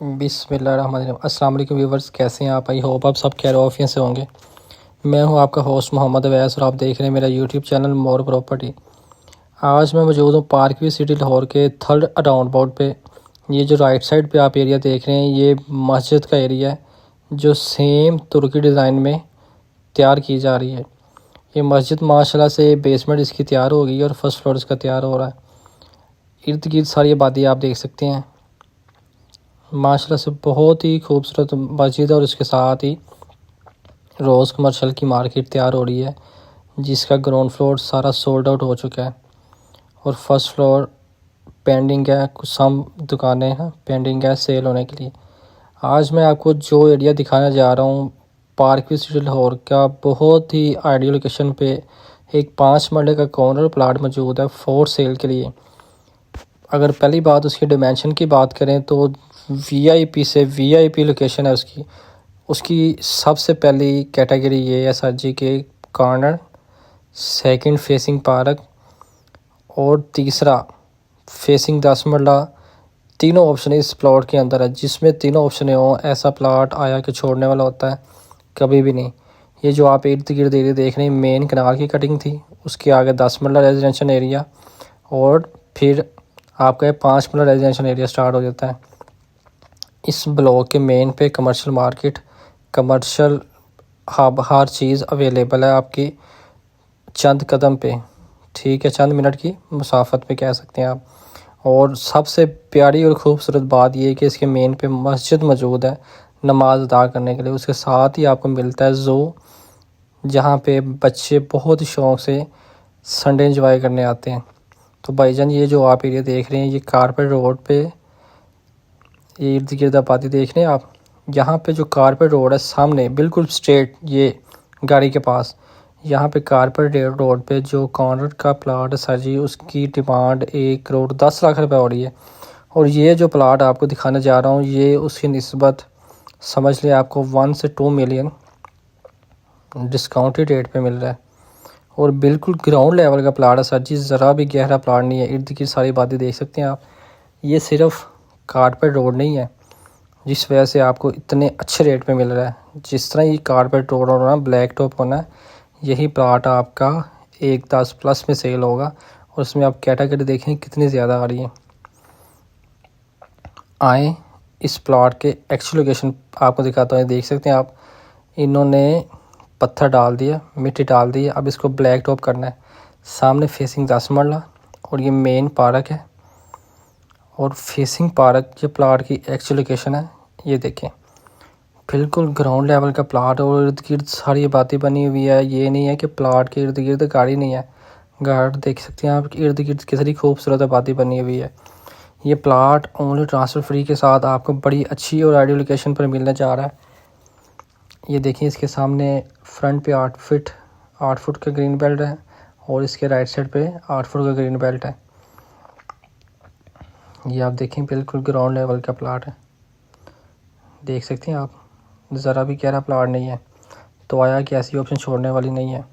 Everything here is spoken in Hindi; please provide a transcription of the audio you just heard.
बिस्मिल्लाहिर्रहमानिर्रहीम। अस्सलाम वालेकुम व्यूवर्स, कैसे हैं आप? आई होप आप सब खैर आफियत से होंगे। मैं हूं आपका होस्ट मोहम्मद अवैस और आप देख रहे हैं मेरा यूट्यूब चैनल मोर प्रॉपर्टी। आज मैं मौजूद हूं पार्क व्यू सिटी लाहौर के थर्ड राउंड अबाउट पे। ये जो राइट साइड पे आप एरिया देख रहे हैं ये मस्जिद का एरिया है जो सेम तुर्की डिज़ाइन में तैयार की जा रही है। ये मस्जिद माशाल्लाह से बेसमेंट इसकी तैयार हो गई है और फर्स्ट फ्लोर इसका तैयार हो रहा है। इर्द गिर्द सारी आबादी आप देख सकते हैं। माशाल्लाह से बहुत ही खूबसूरत मस्जिद है और इसके साथ ही रोज़ कमर्शियल की मार्केट तैयार हो रही है जिसका ग्राउंड फ्लोर सारा सोल्ड आउट हो चुका है और फर्स्ट फ्लोर पेंडिंग है। कुछ सम दुकानें हैं पेंडिंग है सेल होने के लिए। आज मैं आपको जो एरिया दिखाने जा रहा हूँ पार्क व्यू सिटी लाहौर का बहुत ही आइडियल लोकेशन पे एक 5 मरले का कॉर्नर प्लाट मौजूद है फॉर सेल के लिए। अगर पहली बात उसकी डिमेंशन की बात करें तो वीआईपी से वीआईपी लोकेशन है उसकी सबसे पहली कैटेगरी ये है सर जी के कॉर्नर, सेकंड फेसिंग पार्क और तीसरा फेसिंग 10 मरला। तीनों ऑप्शन इस प्लॉट के अंदर है जिसमें तीनों ऑप्शन हो ऐसा प्लॉट आया कि छोड़ने वाला होता है कभी भी नहीं। ये जो आप इर्द गिर्द एरिया देख रहे हैं मेन कनाल की कटिंग थी, उसके आगे 10 मरला रेजिडेंशियल एरिया और फिर आपका 5 मरला रेजिडेंशियल एरिया स्टार्ट हो जाता है। इस ब्लॉक के मेन पे कमर्शियल मार्केट, कमर्शियल हब, हर चीज़ अवेलेबल है आपकी चंद कदम पे, ठीक है, चंद मिनट की मुसाफत पे कह सकते हैं आप। और सबसे प्यारी और ख़ूबसूरत बात यह है कि इसके मेन पे मस्जिद मौजूद है नमाज अदा करने के लिए। उसके साथ ही आपको मिलता है ज़ू जहाँ पे बच्चे बहुत ही शौक़ से संडे एंजॉय करने आते हैं। तो भाईजान ये जो आप एरिया देख रहे हैं ये कारपेट रोड पे, ये इर्द गिर्द आबादी देख रहे हैं आप। यहाँ पे जो कारपेट रोड है सामने बिल्कुल स्ट्रेट ये गाड़ी के पास, यहाँ पे कारपेट रोड पे जो कॉर्नर का प्लाट है सर जी उसकी डिमांड 1,10,00,000 रुपये हो रही है। और ये जो प्लाट आपको दिखाने जा रहा हूँ ये उसकी निस्बत समझ लें आपको 1 से 2 मिलियन डिस्काउंटेड रेट पे मिल रहा है और बिल्कुल ग्राउंड लेवल का प्लाट है सर जी, ज़रा भी गहरा प्लाट नहीं है। इर्द गिर्द सारी बातें देख सकते हैं आप। ये सिर्फ कारपेट रोड नहीं है जिस वजह से आपको इतने अच्छे रेट पे मिल रहा है। जिस तरह ये कारपेट रोड होना, ब्लैक टॉप होना, यही प्लाट आपका 1,10+ में सेल होगा और उसमें आप कैटेगरी देखें कितनी ज़्यादा आ रही है। आए इस प्लाट के एक्चुअल लोकेशन आपको दिखाता हूँ। देख सकते हैं आप, इन्होंने पत्थर डाल दिया, मिट्टी डाल दी है, अब इसको ब्लैक टॉप करना है। सामने फेसिंग 10 मरला और ये मेन पार्क है और फेसिंग पार्क ये प्लाट की एक्चुअल लोकेशन है। ये देखें बिल्कुल ग्राउंड लेवल का प्लाट और इर्द गिर्द सारी बातें बनी हुई है। ये नहीं है कि प्लाट के इर्द गिर्द गाड़ी नहीं है, गार्ड देख सकते हैं आप, इर्द गिर्द कितनी खूबसूरत बातें बनी हुई है। ये प्लाट ओनली ट्रांसफ़र फ्री के साथ आपको बड़ी अच्छी और आइडियल लोकेशन पर मिलने जा रहा है। ये देखिए इसके सामने फ्रंट पे 8 फुट का ग्रीन बेल्ट है और इसके राइट साइड पे 8 फुट का ग्रीन बेल्ट है। ये आप देखें बिल्कुल ग्राउंड लेवल का प्लाट है, देख सकते हैं आप, ज़रा भी गहरा प्लाट नहीं है। तो आया कि ऐसी ऑप्शन छोड़ने वाली नहीं है।